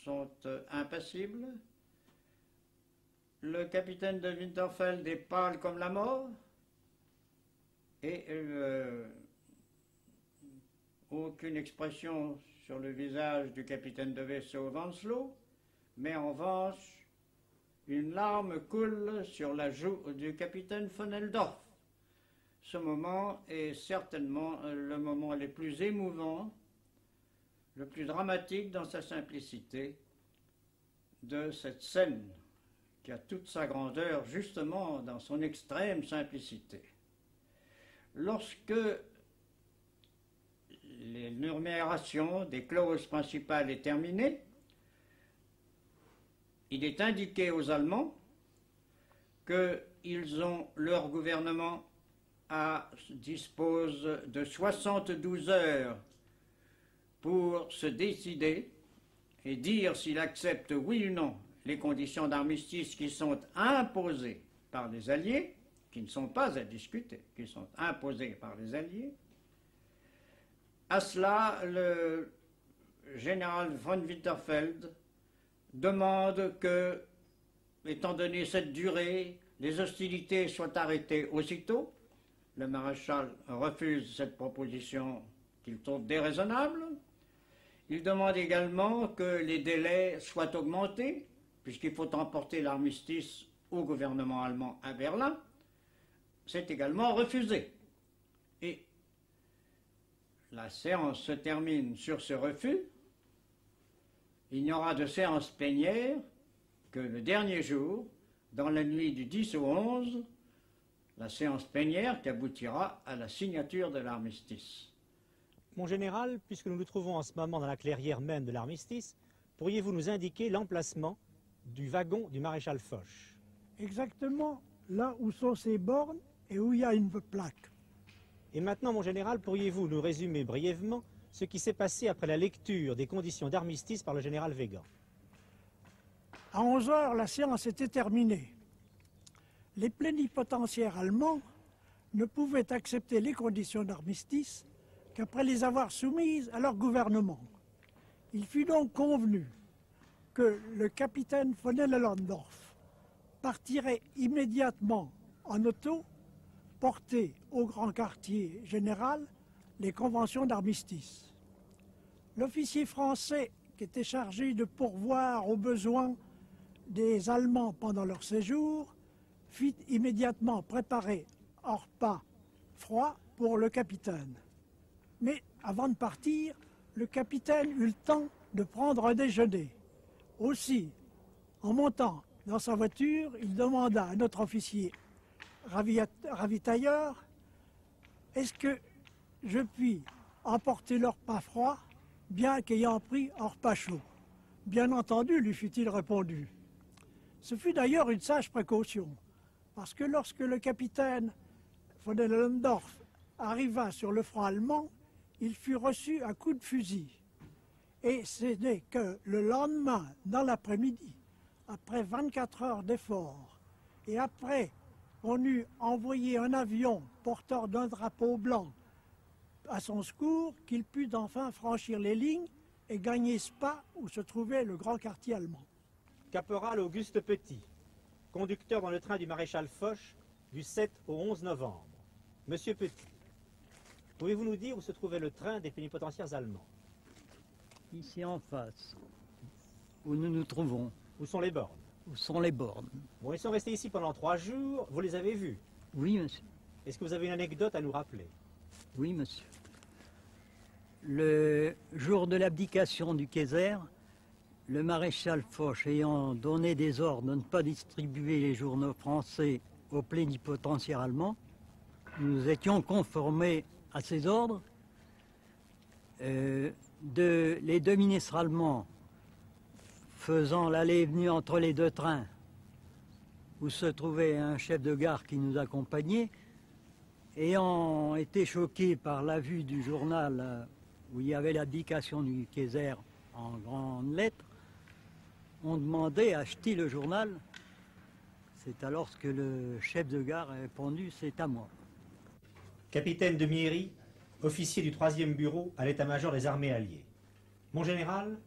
sont impassibles. Le capitaine de Winterfeld est pâle comme la mort. Et aucune expression sur le visage du capitaine de vaisseau Vanslo, mais en revanche, une larme coule sur la joue du capitaine von Eldorf. Ce moment est certainement le moment le plus émouvant, le plus dramatique dans sa simplicité de cette scène qui a toute sa grandeur justement dans son extrême simplicité. Lorsque l'énumération des clauses principales est terminée, il est indiqué aux Allemands qu'ils ont leur gouvernement dispose de 72 heures pour se décider et dire s'il accepte oui ou non les conditions d'armistice qui sont imposées par les Alliés, qui ne sont pas à discuter, qui sont imposées par les Alliés. À cela, le général von Winterfeld demande que, étant donné cette durée, les hostilités soient arrêtées aussitôt. Le maréchal refuse cette proposition qu'il trouve déraisonnable. Il demande également que les délais soient augmentés, puisqu'il faut emporter l'armistice au gouvernement allemand à Berlin. C'est également refusé. Et la séance se termine sur ce refus. Il n'y aura de séance plénière que le dernier jour, dans la nuit du 10 au 11, la séance plénière qui aboutira à la signature de l'armistice. Mon général, puisque nous nous trouvons en ce moment dans la clairière même de l'armistice, pourriez-vous nous indiquer l'emplacement du wagon du maréchal Foch? Exactement là où sont ces bornes et où il y a une plaque. Et maintenant, mon général, pourriez-vous nous résumer brièvement ce qui s'est passé après la lecture des conditions d'armistice par le général Weygand? À 11 heures, la séance était terminée. Les plénipotentiaires allemands ne pouvaient accepter les conditions d'armistice qu'après les avoir soumises à leur gouvernement. Il fut donc convenu que le capitaine von Ehlendorf partirait immédiatement en auto, porter au grand quartier général les conventions d'armistice. L'officier français qui était chargé de pourvoir aux besoins des Allemands pendant leur séjour fit immédiatement préparer un repas froid pour le capitaine. Mais avant de partir, le capitaine eut le temps de prendre un déjeuner. Aussi, en montant dans sa voiture, il demanda à notre officier ravitailleur « Est-ce que je puis emporter leur repas froid, bien qu'ayant pris un repas chaud ?» « Bien entendu, lui fut-il répondu. Ce fut d'ailleurs une sage précaution, parce que lorsque le capitaine von Ehlendorf arriva sur le front allemand, il fut reçu à coups de fusil. Et ce n'est que le lendemain, dans l'après-midi, après 24 heures d'efforts, et après on eut envoyé un avion porteur d'un drapeau blanc à son secours, qu'il put enfin franchir les lignes et gagner Spa, où se trouvait le grand quartier allemand. Caporal Auguste Petit, conducteur dans le train du maréchal Foch du 7 au 11 novembre. Monsieur Petit, pouvez-vous nous dire où se trouvait le train des plénipotentiaires allemands? Ici en face, où nous nous trouvons. Où sont les bornes? Où sont les bornes? Bon, ils sont restés ici pendant 3 jours, vous les avez vus? Oui, monsieur. Est-ce que vous avez une anecdote à nous rappeler? Oui, monsieur. Le jour de l'abdication du Kaiser, le maréchal Foch ayant donné des ordres de ne pas distribuer les journaux français aux plénipotentiaires allemands, nous étions conformés à ces ordres. Les 2 ministres allemands faisant l'aller et venue entre les 2 trains, où se trouvait un chef de gare qui nous accompagnait, ayant été choqués par la vue du journal où il y avait l'abdication du Kaiser en grandes lettres, ont demandé à acheter le journal. C'est alors que le chef de gare a répondu « c'est à moi ». Capitaine de Mieri, officier du 3e bureau à l'état-major des armées alliées. Mon général,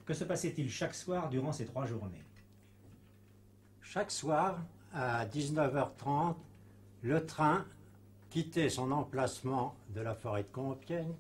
Que se passait-il chaque soir durant ces 3 journées? Chaque soir, à 19h30, le train quittait son emplacement de la forêt de Compiègne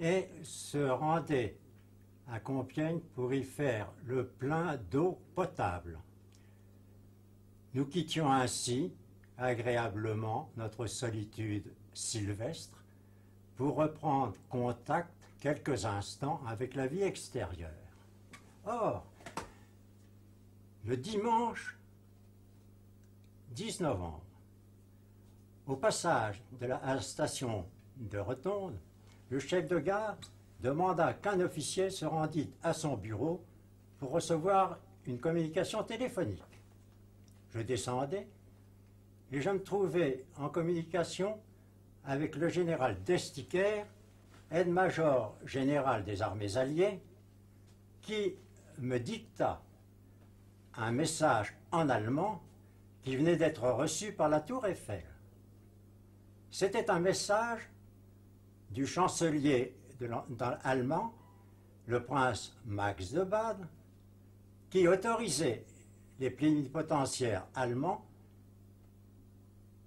et se rendait à Compiègne pour y faire le plein d'eau potable. Nous quittions ainsi agréablement notre solitude sylvestre pour reprendre contact quelques instants avec la vie extérieure. Or, le dimanche 10 novembre, au passage de la station de Rotonde, le chef de gare demanda qu'un officier se rendît à son bureau pour recevoir une communication téléphonique. Je descendais et je me trouvais en communication avec le général Desticker, aide-major général des armées alliées, qui me dicta un message en allemand qui venait d'être reçu par la Tour Eiffel. C'était un message du chancelier allemand, le prince Max de Bade, qui autorisait les plénipotentiaires allemands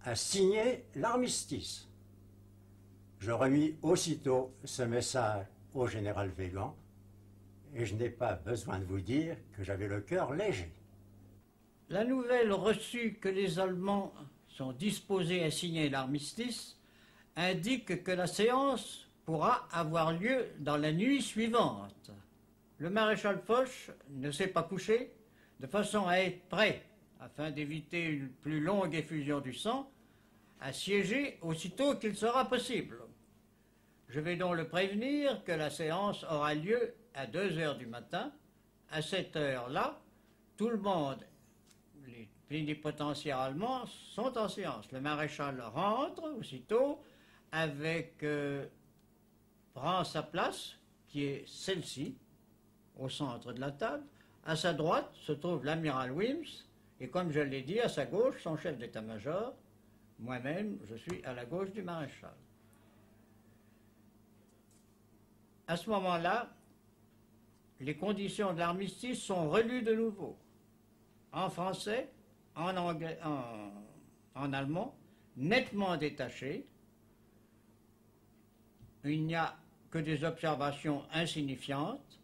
à signer l'armistice. Je remis aussitôt ce message au général Weygand et je n'ai pas besoin de vous dire que j'avais le cœur léger. La nouvelle reçue que les Allemands sont disposés à signer l'armistice indique que la séance pourra avoir lieu dans la nuit suivante. Le maréchal Foch ne s'est pas couché de façon à être prêt, afin d'éviter une plus longue effusion du sang, à siéger aussitôt qu'il sera possible. Je vais donc le prévenir que la séance aura lieu à 2 heures du matin. À cette heure-là, tout le monde, les plénipotentiaires allemands, sont en séance. Le maréchal rentre aussitôt prend sa place, qui est celle-ci, au centre de la table. À sa droite se trouve l'amiral Wims, et comme je l'ai dit, à sa gauche, son chef d'état-major. Moi-même, je suis à la gauche du maréchal. À ce moment-là, les conditions de l'armistice sont relues de nouveau, en français, en anglais, en allemand, nettement détachées. Il n'y a que des observations insignifiantes.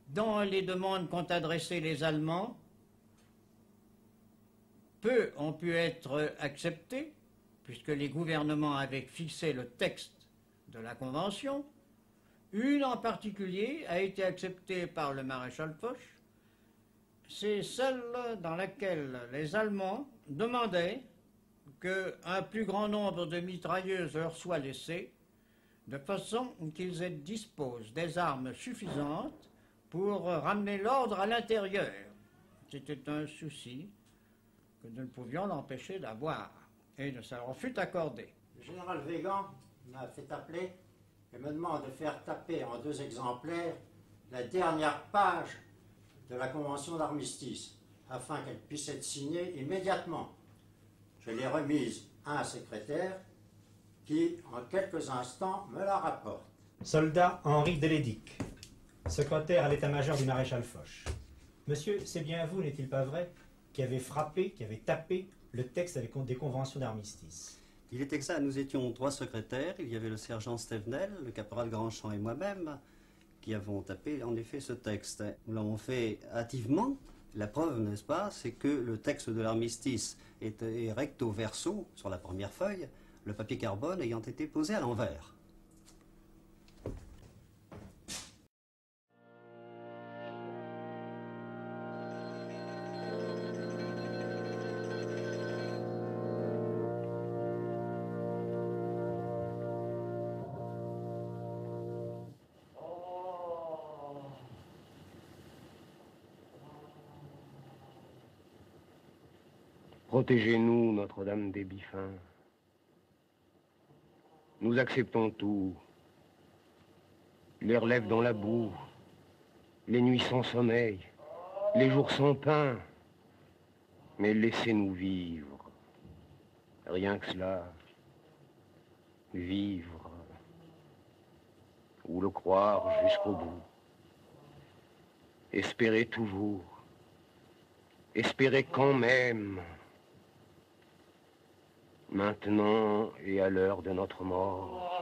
Dans les demandes qu'ont adressées les Allemands, peu ont pu être acceptées, puisque les gouvernements avaient fixé le texte de la Convention. Une en particulier a été acceptée par le maréchal Foch. C'est celle dans laquelle les Allemands demandaient qu'un plus grand nombre de mitrailleuses leur soit laissé, de façon qu'ils disposent des armes suffisantes pour ramener l'ordre à l'intérieur. C'était un souci que nous ne pouvions l'empêcher d'avoir, et ça leur fut accordé. Le général Weygand m'a fait appeler et me demande de faire taper en 2 exemplaires la dernière page de la convention d'armistice, afin qu'elle puisse être signée immédiatement. Je l'ai remise à un secrétaire qui, en quelques instants, me la rapporte. Soldat Henri Delédic, secrétaire à l'état-major du maréchal Foch. Monsieur, c'est bien vous, n'est-il pas vrai, qui avez frappé, qui avez tapé le texte des conventions d'armistice? Il est exact, nous étions 3 secrétaires, il y avait le sergent Stevenel, le caporal Grandchamp et moi-même, qui avons tapé en effet ce texte. Nous l'avons fait hâtivement. La preuve, n'est-ce pas, c'est que le texte de l'armistice est recto verso sur la première feuille, le papier carbone ayant été posé à l'envers. Protégez-nous, Notre-Dame des Biffins. Nous acceptons tout. Les relèves dans la boue, les nuits sans sommeil, les jours sans pain. Mais laissez-nous vivre. Rien que cela. Vivre. Ou le croire jusqu'au bout. Espérez toujours. Espérez quand même. Maintenant et à l'heure de notre mort.